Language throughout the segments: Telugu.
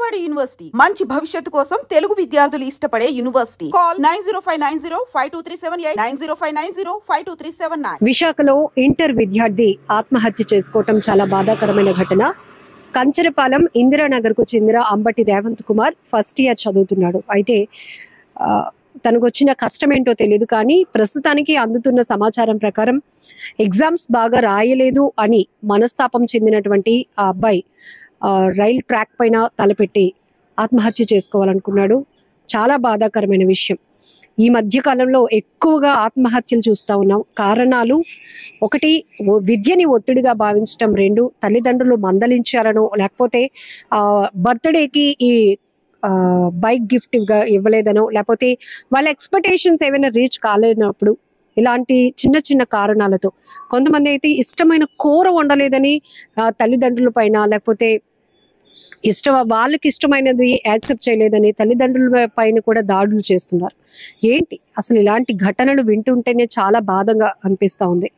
విజయవాడ యూనివర్సిటీ మంచి భవిష్యత్తు కోసం తెలుగు విద్యార్థులు ఇష్టపడే యూనివర్సిటీ. కాల్ 9059052378 9059052379. విశాఖలో ఇంటర్ విద్యార్థి ఆత్మహత్య చేసుకోవటం చాలా బాధాకరమైన ఘటన. కంచరపాలెం ఇందిరానగర్ కు చెందిన అంబటి రేవంత్ కుమార్ ఫస్ట్ ఇయర్ చదువుతున్నాడు. అయితే తనకు వచ్చిన కష్టం ఏంటో తెలియదు, కానీ ప్రస్తుతానికి అందుతున్న సమాచారం ప్రకారం ఎగ్జామ్స్ బాగా రాయలేదు అని మనస్తాపం చెందినటువంటి ఆ అబ్బాయి రైల్ ట్రాక్ పైన తలపెట్టి ఆత్మహత్య చేసుకోవాలనుకున్నాడు. చాలా బాధాకరమైన విషయం. ఈ మధ్య కాలంలో ఎక్కువగా ఆత్మహత్యలు చూస్తూ ఉన్నాం. కారణాలు ఒకటి, విద్యని ఒత్తిడిగా భావించడం. రెండు, తల్లిదండ్రులు మందలించారనో లేకపోతే బర్త్డేకి ఈ బైక్ గిఫ్ట్ ఇవ్వలేదనో లేకపోతే వాళ్ళ ఎక్స్పెక్టేషన్స్ ఏమైనా రీచ్ కాలేనప్పుడు ఇలాంటి చిన్న చిన్న కారణాలతో కొంతమంది అయితే ఇష్టమైన కూర వండలేదని తల్లిదండ్రుల పైన లేకపోతే వాళ్ళకి ఇష్టమైనది యాక్సెప్ట్ చేయలేదని తల్లిదండ్రుల పైన కూడా దాడులు చేస్తున్నారు. ఏంటి అసలు ఇలాంటి ఘటనలు వింటుంటేనే చాలా బాధగా అనిపిస్తూ ఉంది.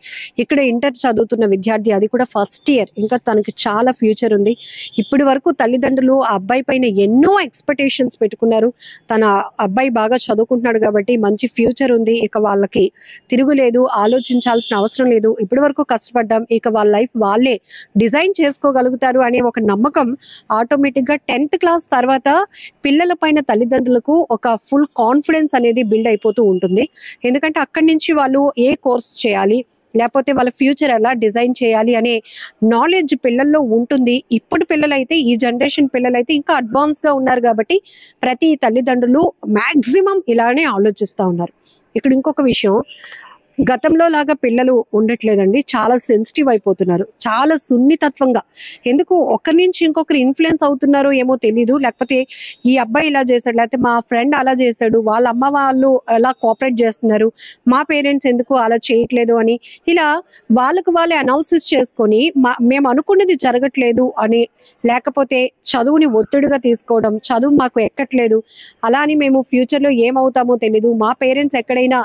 ఇక్కడ ఇంటర్ చదువుతున్న విద్యార్థి, అది కూడా ఫస్ట్ ఇయర్, ఇంకా తనకి చాలా ఫ్యూచర్ ఉంది. ఇప్పటి వరకు తల్లిదండ్రులు ఆ అబ్బాయి పైన ఎన్నో ఎక్స్పెక్టేషన్స్ పెట్టుకున్నారు. తన అబ్బాయి బాగా చదువుకుంటున్నాడు కాబట్టి మంచి ఫ్యూచర్ ఉంది, ఇక వాళ్ళకి తిరుగులేదు, ఆలోచించాల్సిన అవసరం లేదు, ఇప్పటి వరకు కష్టపడ్డాం, ఇక వాళ్ళ లైఫ్ వాళ్ళే డిజైన్ చేసుకోగలుగుతారు అనే ఒక నమ్మకం ఆటోమేటిక్ గా 10th క్లాస్ తర్వాత పిల్లల పైన తల్లిదండ్రులకు ఒక ఫుల్ కాన్ఫిడెన్స్ అనేది బిల్డ్ అయిపోతూ ఉంటుంది. ఎందుకంటే అక్కడి నుంచి వాళ్ళు ఏ కోర్స్ చేయాలి లేకపోతే వాళ్ళ ఫ్యూచర్ ఎలా డిజైన్ చేయాలి అనే నాలెడ్జ్ పిల్లల్లో ఉంటుంది. ఇప్పుడు పిల్లలైతే, ఈ జనరేషన్ పిల్లలైతే ఇంకా అడ్వాన్స్ గా ఉన్నారు కాబట్టి ప్రతి తల్లిదండ్రులు మాక్సిమం ఇలానే ఆలోచిస్తూ ఉన్నారు. ఇక్కడ ఇంకొక విషయం, గతంలో లాగా పిల్లలు ఉండట్లేదండి. చాలా సెన్సిటివ్ అయిపోతున్నారు, చాలా సున్నితత్వంగా. ఎందుకు ఒకరి నుంచి ఇంకొకరు ఇన్ఫ్లుయెన్స్ అవుతున్నారో ఏమో తెలీదు. లేకపోతే ఈ అబ్బాయి ఇలా చేశాడు, లేకపోతే మా ఫ్రెండ్ అలా చేశాడు, వాళ్ళ అమ్మ వాళ్ళు ఎలా కోఆపరేట్ చేస్తున్నారు, మా పేరెంట్స్ ఎందుకు అలా చేయట్లేదు అని ఇలా వాళ్ళకు వాళ్ళే అనాలిసిస్ చేసుకొని మేము అనుకున్నది జరగట్లేదు అని, లేకపోతే చదువుని ఒత్తిడిగా తీసుకోవడం, చదువు మాకు ఎక్కట్లేదు, అలా అని మేము ఫ్యూచర్లో ఏమవుతామో తెలీదు, మా పేరెంట్స్ ఎక్కడైనా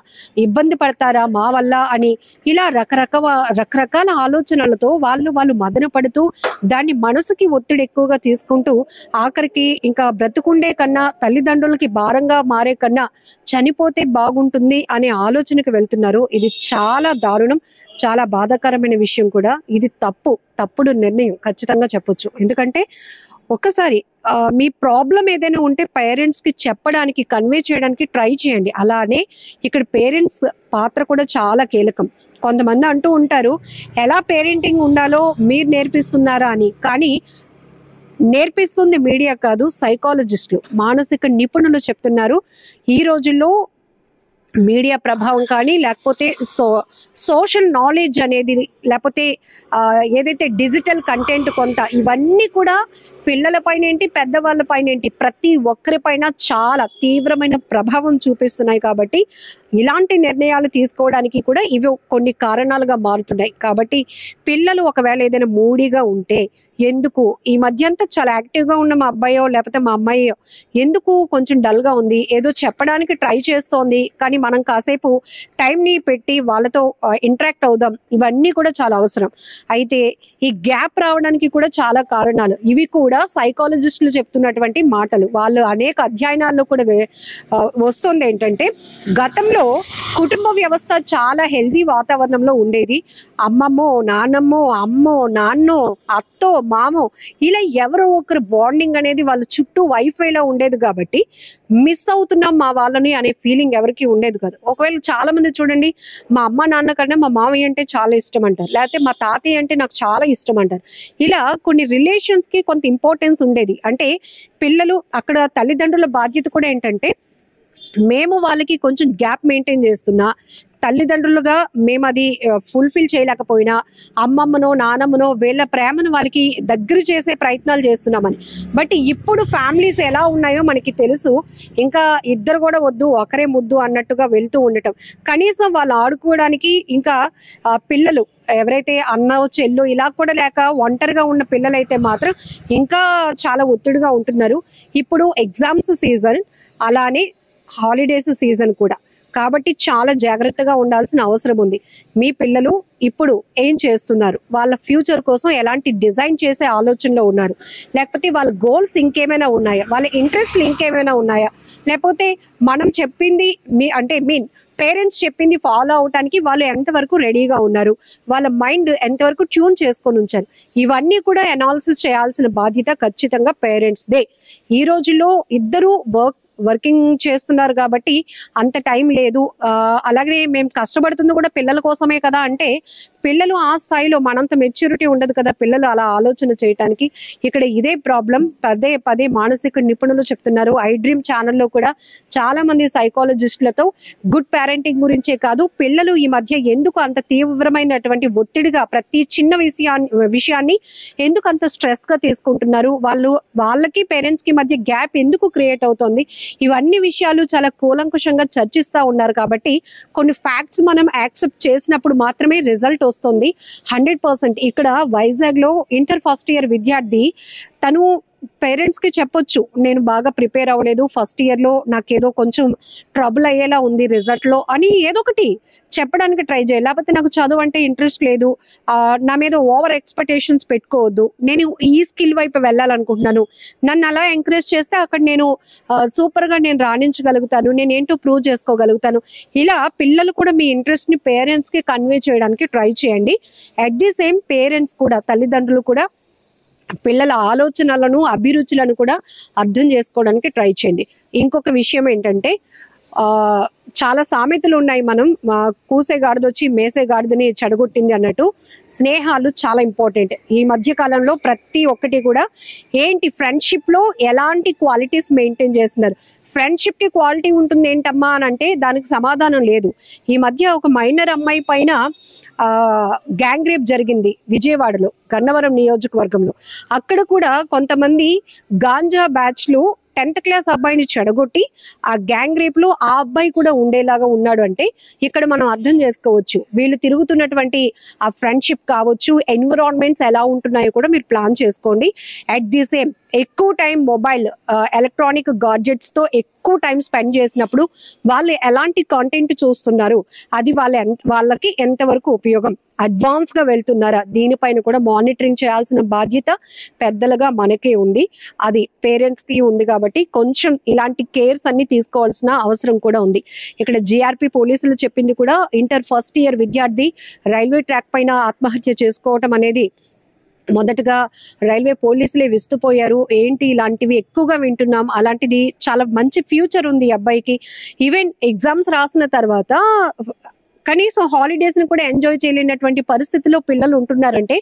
ఇబ్బంది పడతారా మా వల్ల అని, ఇలా రకరకాల ఆలోచనలతో వాళ్ళు మదన పడుతూ దాన్ని మనసుకి ఒత్తిడి ఎక్కువగా తీసుకుంటూ ఆఖరికి ఇంకా బ్రతుకుండే కన్నా తల్లిదండ్రులకి భారంగా మారే కన్నా చనిపోతే బాగుంటుంది అనే ఆలోచనకు వెళ్తున్నారు. ఇది చాలా దారుణం, చాలా బాధాకరమైన విషయం కూడా. ఇది తప్పుడు నిర్ణయం ఖచ్చితంగా చెప్పొచ్చు. ఎందుకంటే ఒక్కసారి మీ ప్రాబ్లం ఏదైనా ఉంటే పేరెంట్స్ కి చెప్పడానికి, కన్వే చేయడానికి ట్రై చేయండి. అలానే ఇక్కడ పేరెంట్స్ పాత్ర కూడా చాలా కీలకం. కొంతమంది అంటూ ఉంటారు ఎలా పేరెంటింగ్ ఉండాలో మీరు నేర్పిస్తున్నారా అని, కానీ నేర్పిస్తుంది మీడియా కాదు, సైకాలజిస్టులు, మానసిక నిపుణులు చెప్తున్నారు. ఈ రోజుల్లో మీడియా ప్రభావం కానీ లేకపోతే సోషల్ నాలెడ్జ్ అనేది లేకపోతే ఏదైతే డిజిటల్ కంటెంట్ కొంత, ఇవన్నీ కూడా పిల్లల పైన ఏంటి పెద్దవాళ్ళ పైన ఏంటి ప్రతి ఒక్కరి పైన చాలా తీవ్రమైన ప్రభావం చూపిస్తున్నాయి. కాబట్టి ఇలాంటి నిర్ణయాలు తీసుకోవడానికి కూడా ఇవి కొన్ని కారణాలుగా మారుతున్నాయి. కాబట్టి పిల్లలు ఒకవేళ ఏదైనా మూడీగా ఉంటే, ఎందుకు ఈ మధ్య అంతా చాలా యాక్టివ్గా ఉన్న మా అబ్బాయో లేకపోతే మా అమ్మాయో ఎందుకు కొంచెం డల్గా ఉంది, ఏదో చెప్పడానికి ట్రై చేస్తోంది, కానీ మనం కాసేపు టైంని పెట్టి వాళ్ళతో ఇంటరాక్ట్ అవుదాం, ఇవన్నీ కూడా చాలా అవసరం. అయితే ఈ గ్యాప్ రావడానికి కూడా చాలా కారణాలు. ఇవి కూడా సైకాలజిస్టులు చెప్తున్నటువంటి మాటలు. వాళ్ళు అనేక అధ్యయనాల్లో కూడా వస్తుంది ఏంటంటే, గతంలో కుటుంబ వ్యవస్థ చాలా హెల్దీ వాతావరణంలో ఉండేది. అమ్మమ్మో నాన్నమ్మో అమ్మో నాన్నో అత్తో మామో ఇలా ఎవరో ఒకరు బాండింగ్ అనేది వాళ్ళ చుట్టూ వైఫైలో ఉండేది. కాబట్టి మిస్ అవుతున్నాం మా వాళ్ళని అనే ఫీలింగ్ ఎవరికి ఉండేది కాదు. ఒకవేళ చాలా మంది చూడండి, మా అమ్మ నాన్న కన్నా మా మామయ్య అంటే చాలా ఇష్టం అంటారు, లేకపోతే మా తాతయ్య అంటే నాకు చాలా ఇష్టం అంటారు. ఇలా కొన్ని రిలేషన్స్ కి కొంత ఇంపార్టెన్స్ ఉండేది. అంటే పిల్లలు అక్కడ తల్లిదండ్రుల బాధ్యత కూడా ఏంటంటే, మేము వాళ్ళకి కొంచెం గ్యాప్ మెయింటైన్ చేస్తున్నా, తల్లిదండ్రులుగా మేము అది ఫుల్ఫిల్ చేయలేకపోయినా అమ్మమ్మనో నానమ్మనో వీళ్ళ ప్రేమను వాళ్ళకి దగ్గర చేసే ప్రయత్నాలు చేస్తున్నామని. బట్ ఇప్పుడు ఫ్యామిలీస్ ఎలా ఉన్నాయో మనకి తెలుసు. ఇంకా ఇద్దరు కూడా వద్దు ఒకరే ముద్దు అన్నట్టుగా వెళ్తూ ఉండటం, కనీసం వాళ్ళు ఆడుకోవడానికి ఇంకా పిల్లలు ఎవరైతే అన్న చెల్లు ఇలా కూడా లేక ఒంటరిగా ఉన్న పిల్లలైతే మాత్రం ఇంకా చాలా ఒత్తిడిగా ఉంటున్నారు. ఇప్పుడు ఎగ్జామ్స్ సీజన్, అలానే హాలిడేస్ సీజన్ కూడా. కాబట్టి చాలా జాగ్రత్తగా ఉండాల్సిన అవసరం ఉంది. మీ పిల్లలు ఇప్పుడు ఏం చేస్తున్నారు, వాళ్ళ ఫ్యూచర్ కోసం ఎలాంటి డిజైన్ చేసే ఆలోచనలో ఉన్నారు, లేకపోతే వాళ్ళ గోల్స్ ఇంకేమైనా ఉన్నాయా, వాళ్ళ ఇంట్రెస్ట్లు ఇంకేమైనా ఉన్నాయా, లేకపోతే మనం చెప్పింది పేరెంట్స్ చెప్పింది ఫాలో అవడానికి వాళ్ళు ఎంతవరకు రెడీగా ఉన్నారు, వాళ్ళ మైండ్ ఎంతవరకు ట్యూన్ చేసుకొని ఉంచారు, ఇవన్నీ కూడా అనాలిసిస్ చేయాల్సిన బాధ్యత ఖచ్చితంగా పేరెంట్స్దే. ఈ రోజుల్లో ఇద్దరు వర్కింగ్ చేస్తున్నారు కాబట్టి అంత టైం లేదు. అలాగే మేము కష్టపడుతుంది కూడా పిల్లల కోసమే కదా అంటే, పిల్లలు ఆ స్థాయిలో మనంత మెచ్యూరిటీ ఉండదు కదా పిల్లలు అలా ఆలోచన చేయటానికి. ఇక్కడ ఇదే ప్రాబ్లం పదే పదే మానసిక నిపుణులు చెప్తున్నారు. ఐ డ్రీమ్ ఛానల్లో కూడా చాలా మంది సైకాలజిస్టులతో గుడ్ పేరెంటింగ్ గురించే కాదు, పిల్లలు ఈ మధ్య ఎందుకు అంత తీవ్రమైనటువంటి ఒత్తిడిగా ప్రతి చిన్న విషయాన్ని ఎందుకు అంత స్ట్రెస్ గా తీసుకుంటున్నారు, వాళ్ళకి పేరెంట్స్ కి మధ్య గ్యాప్ ఎందుకు క్రియేట్ అవుతుంది, ఇవన్నీ విషయాలు చాలా కూలంకుషంగా చర్చిస్తా ఉన్నారు. కాబట్టి కొన్ని ఫ్యాక్ట్స్ మనం యాక్సెప్ట్ చేసినప్పుడు మాత్రమే రిజల్ట్ వస్తుంది. 100% ఇక్కడ వైజాగ్ లో ఇంటర్ ఫస్ట్ ఇయర్ విద్యార్థి తను పేరెంట్స్ కి చెప్పొచ్చు, నేను బాగా ప్రిపేర్ అవ్వలేదు, ఫస్ట్ ఇయర్ లో నాకేదో కొంచెం ట్రబుల్ అయ్యేలా ఉంది రిజల్ట్ లో అని ఏదో ఒకటి చెప్పడానికి ట్రై చేయాలి. లేకపోతే నాకు చదువు అంటే ఇంట్రెస్ట్ లేదు, నా మీద ఓవర్ ఎక్స్పెక్టేషన్స్ పెట్టుకోవద్దు, నేను ఈ స్కిల్ వైపు వెళ్ళాలనుకుంటున్నాను, నన్ను అలా ఎంకరేజ్ చేస్తే అక్కడ నేను సూపర్ గా నేను రాణించగలుగుతాను, నేను ఏంటో ప్రూవ్ చేసుకోగలుగుతాను. ఇలా పిల్లలు కూడా మీ ఇంట్రెస్ట్ ని పేరెంట్స్ కి కన్వే చేయడానికి ట్రై చేయండి. అట్ ది సేమ్ పేరెంట్స్ కూడా, తల్లిదండ్రులు కూడా పిల్లల ఆలోచనలను అభిరుచులను కూడా అర్థం చేసుకోవడానికి ట్రై చేయండి. ఇంకొక విషయం ఏంటంటే, చాలా సామెతలు ఉన్నాయి, మనం కూసే గాడిదొచ్చి మేసే గాడిదని చెడగొట్టింది అన్నట్టు. స్నేహాలు చాలా ఇంపార్టెంట్. ఈ మధ్య కాలంలో ప్రతి ఒక్కటి కూడా ఏంటి, ఫ్రెండ్షిప్ లో ఎలాంటి క్వాలిటీస్ మెయింటైన్ చేస్తున్నారు, ఫ్రెండ్షిప్ కి క్వాలిటీ ఉంటుంది ఏంటమ్మా అని అంటే దానికి సమాధానం లేదు. ఈ మధ్య ఒక మైనర్ అమ్మాయి పైన గ్యాంగ్ రేప్ జరిగింది విజయవాడలో, గన్నవరం నియోజకవర్గంలో. అక్కడ కూడా కొంతమంది గాంజా బ్యాచ్లు 10th క్లాస్ అబ్బాయిని చెడగొట్టి ఆ గ్యాంగ్ రేప్ లో ఆ అబ్బాయి కూడా ఉండేలాగా ఉన్నాడు అంటే ఇక్కడ మనం అర్థం చేసుకోవచ్చు వీళ్ళు తిరుగుతున్నటువంటి ఆ ఫ్రెండ్షిప్ కావచ్చు, ఎన్విరాన్మెంట్స్ ఎలా ఉంటున్నాయో కూడా మీరు ప్లాన్ చేసుకోండి. అట్ ది సేమ్ ఎక్కువ టైం మొబైల్ ఎలక్ట్రానిక్ గాడ్జెట్స్ తో ఎక్కువ టైం స్పెండ్ చేసినప్పుడు వాళ్ళు ఎలాంటి కంటెంట్ చూస్తున్నారు, అది వాళ్ళకి ఎంతవరకు ఉపయోగం, అడ్వాన్స్ గా వెళ్తున్నారా, దీనిపైన కూడా మానిటరింగ్ చేయాల్సిన బాధ్యత పెద్దలుగా మనకే ఉంది, అది పేరెంట్స్ కి ఉంది. కాబట్టి కొంచెం ఇలాంటి కేర్స్ అన్ని తీసుకోవాల్సిన అవసరం కూడా ఉంది. ఇక్కడ జిఆర్పి పోలీసులు చెప్పింది కూడా, ఇంటర్ ఫస్ట్ ఇయర్ విద్యార్థి రైల్వే ట్రాక్ పైన ఆత్మహత్య చేసుకోవటం అనేది మొదటగా రైల్వే పోలీసులే విస్తుపోయారు. ఏంటి ఇలాంటివి ఎక్కువగా వింటున్నాం, అలాంటిది చాలా మంచి ఫ్యూచర్ ఉంది ఈ అబ్బాయికి. ఈవెన్ ఎగ్జామ్స్ రాసిన తర్వాత కనీసం హాలిడేస్ ని కూడా ఎంజాయ్ చేయలేనటువంటి పరిస్థితిలో పిల్లలు ఉంటున్నారంటే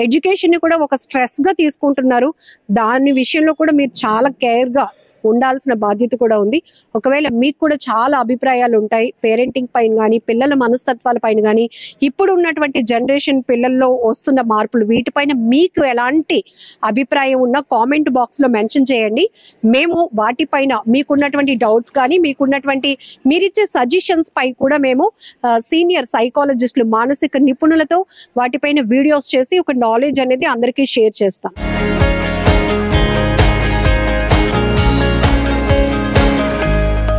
ఎడ్యుకేషన్ ని కూడా ఒక స్ట్రెస్ గా తీసుకుంటున్నారు. దాని విషయంలో కూడా మీరు చాలా కేర్ గా ఉండాల్సిన బాధ్యత కూడా ఉంది. ఒకవేళ మీకు కూడా చాలా అభిప్రాయాలు ఉంటాయి పేరెంటింగ్ పైన కానీ, పిల్లల మనస్తత్వాల పైన కానీ, ఇప్పుడు ఉన్నటువంటి జనరేషన్ పిల్లల్లో వస్తున్న మార్పులు, వీటిపైన మీకు ఎలాంటి అభిప్రాయం ఉన్నా కామెంట్ బాక్స్ లో మెన్షన్ చేయండి. మేము వాటిపైన మీకున్నటువంటి డౌట్స్ కానీ, మీకున్నటువంటి మీరిచ్చే సజెషన్స్ పై కూడా మేము సీనియర్ సైకాలజిస్టులు, మానసిక నిపుణులతో వాటిపైన వీడియోస్ చేసి ఒక నాలెడ్జ్ అనేది అందరికీ షేర్ చేస్తాం.